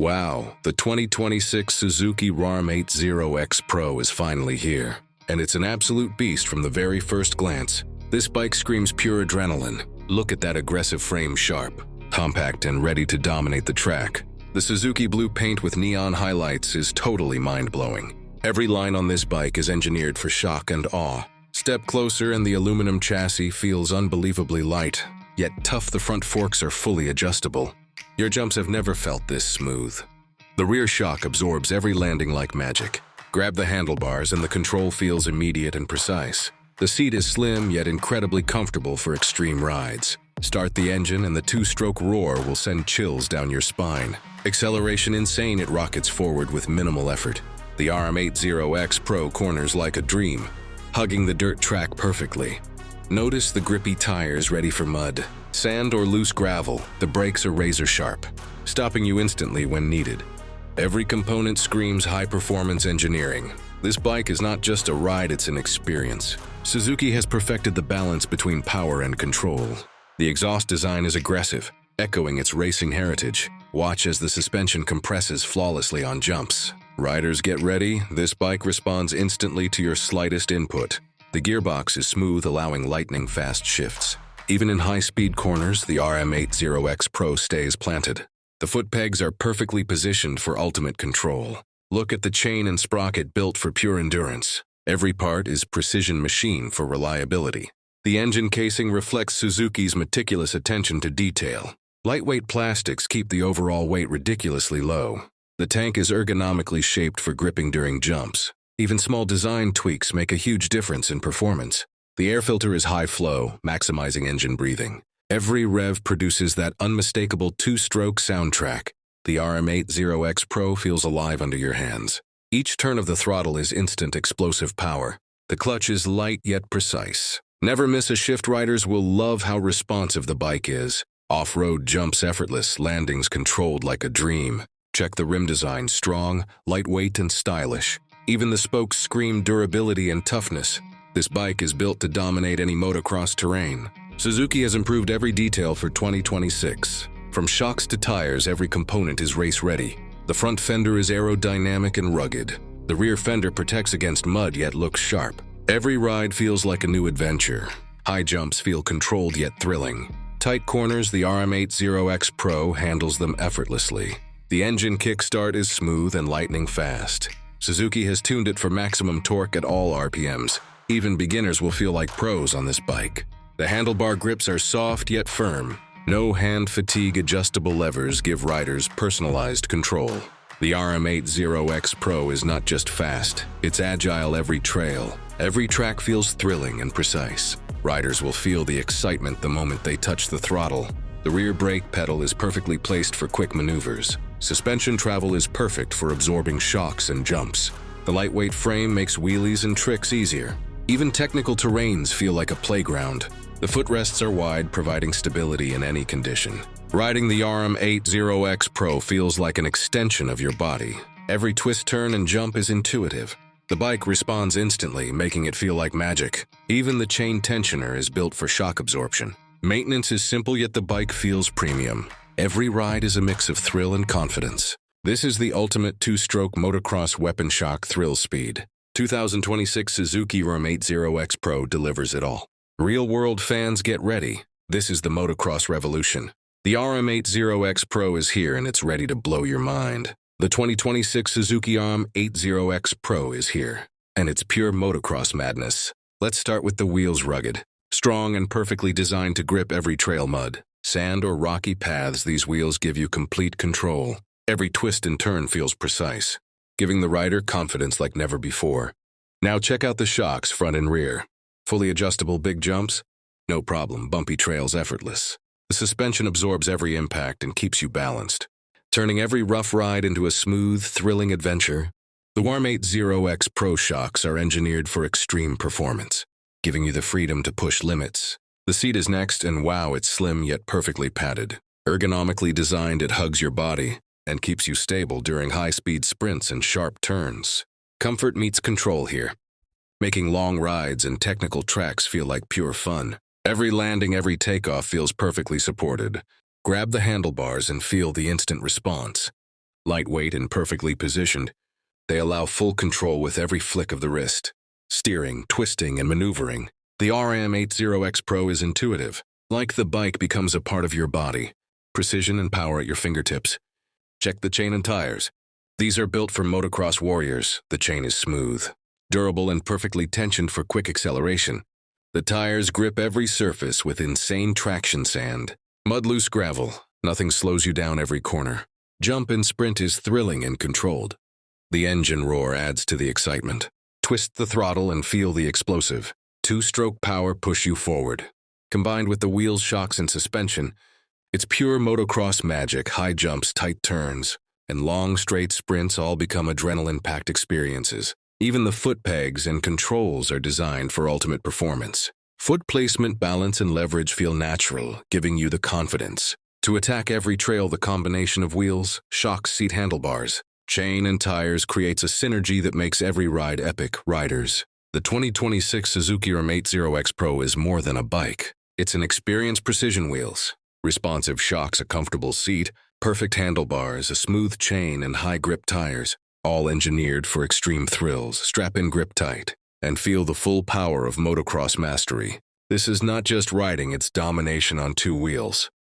Wow, the 2026 Suzuki RM80X Pro is finally here, and it's an absolute beast from the very first glance. This bike screams pure adrenaline. Look at that aggressive frame, sharp, compact, and ready to dominate the track. The Suzuki blue paint with neon highlights is totally mind-blowing. Every line on this bike is engineered for shock and awe. Step closer and the aluminum chassis feels unbelievably light, yet tough. The front forks are fully adjustable. Your jumps have never felt this smooth. The rear shock absorbs every landing like magic. Grab the handlebars and the control feels immediate and precise. The seat is slim yet incredibly comfortable for extreme rides. Start the engine and the two-stroke roar will send chills down your spine. Acceleration insane, it rockets forward with minimal effort. The RM80X Pro corners like a dream, hugging the dirt track perfectly. Notice the grippy tires ready for mud, sand, or loose gravel. The brakes are razor sharp, stopping you instantly when needed. Every component screams high-performance engineering. This bike is not just a ride, it's an experience. Suzuki has perfected the balance between power and control. The exhaust design is aggressive, echoing its racing heritage. Watch as the suspension compresses flawlessly on jumps. Riders, get ready. This bike responds instantly to your slightest input. The gearbox is smooth, allowing lightning-fast shifts. Even in high-speed corners, the RM80X Pro stays planted. The foot pegs are perfectly positioned for ultimate control. Look at the chain and sprocket, built for pure endurance. Every part is precision machined for reliability. The engine casing reflects Suzuki's meticulous attention to detail. Lightweight plastics keep the overall weight ridiculously low. The tank is ergonomically shaped for gripping during jumps. Even small design tweaks make a huge difference in performance. The air filter is high flow, maximizing engine breathing. Every rev produces that unmistakable two-stroke soundtrack. The RM80X Pro feels alive under your hands. Each turn of the throttle is instant explosive power. The clutch is light yet precise. Never miss a shift. Riders will love how responsive the bike is. Off-road jumps effortless, landings controlled like a dream. Check the rim design, strong, lightweight, and stylish. Even the spokes scream durability and toughness. This bike is built to dominate any motocross terrain. Suzuki has improved every detail for 2026. From shocks to tires, every component is race-ready. The front fender is aerodynamic and rugged. The rear fender protects against mud yet looks sharp. Every ride feels like a new adventure. High jumps feel controlled yet thrilling. Tight corners, the RM80X Pro handles them effortlessly. The engine kickstart is smooth and lightning fast. Suzuki has tuned it for maximum torque at all RPMs. Even beginners will feel like pros on this bike. The handlebar grips are soft yet firm. No hand fatigue, adjustable levers give riders personalized control. The RM80X Pro is not just fast, it's agile. Every trail, every track feels thrilling and precise. Riders will feel the excitement the moment they touch the throttle. The rear brake pedal is perfectly placed for quick maneuvers. Suspension travel is perfect for absorbing shocks and jumps. The lightweight frame makes wheelies and tricks easier. Even technical terrains feel like a playground. The footrests are wide, providing stability in any condition. Riding the RM80X Pro feels like an extension of your body. Every twist, turn, and jump is intuitive. The bike responds instantly, making it feel like magic. Even the chain tensioner is built for shock absorption. Maintenance is simple, yet the bike feels premium. Every ride is a mix of thrill and confidence. This is the ultimate two-stroke motocross weapon, shock, thrill, speed. 2026 Suzuki RM80X Pro delivers it all. Real-world fans, get ready. This is the motocross revolution. The RM80X Pro is here and it's ready to blow your mind. The 2026 Suzuki RM80X Pro is here, and it's pure motocross madness. Let's start with the wheels. Rugged, strong, and perfectly designed to grip every trail, mud, sand, or rocky paths. These wheels give you complete control. Every twist and turn feels precise, giving the rider confidence like never before. Now check out the shocks, front and rear. Fully adjustable. Big jumps? No problem. Bumpy trails, effortless. The suspension absorbs every impact and keeps you balanced, turning every rough ride into a smooth, thrilling adventure. The RM80X Pro shocks are engineered for extreme performance, giving you the freedom to push limits. The seat is next, and wow, it's slim yet perfectly padded. Ergonomically designed, it hugs your body and keeps you stable during high-speed sprints and sharp turns. Comfort meets control here, making long rides and technical tracks feel like pure fun. Every landing, every takeoff feels perfectly supported. Grab the handlebars and feel the instant response. Lightweight and perfectly positioned, they allow full control with every flick of the wrist. Steering, twisting, and maneuvering. The RM80X Pro is intuitive. Like the bike becomes a part of your body. Precision and power at your fingertips. Check the chain and tires. These are built for motocross warriors. The chain is smooth, durable, and perfectly tensioned for quick acceleration. The tires grip every surface with insane traction: sand, mud, loose gravel. Nothing slows you down every corner. Jump and sprint is thrilling and controlled. The engine roar adds to the excitement. Twist the throttle and feel the explosive. Two-stroke power push you forward. Combined with the wheels, shocks, and suspension, it's pure motocross magic. High jumps, tight turns, and long straight sprints all become adrenaline-packed experiences. Even the foot pegs and controls are designed for ultimate performance. Foot placement, balance, and leverage feel natural, giving you the confidence to attack every trail. The combination of wheels, shocks, seat handlebars, chain, and tires creates a synergy that makes every ride epic. Riders, the 2026 Suzuki RM80X Pro is more than a bike. It's an experience: precision wheels, responsive shocks, a comfortable seat, perfect handlebars, a smooth chain, and high-grip tires, all engineered for extreme thrills. Strap in, grip tight, and feel the full power of motocross mastery. This is not just riding, it's domination on two wheels.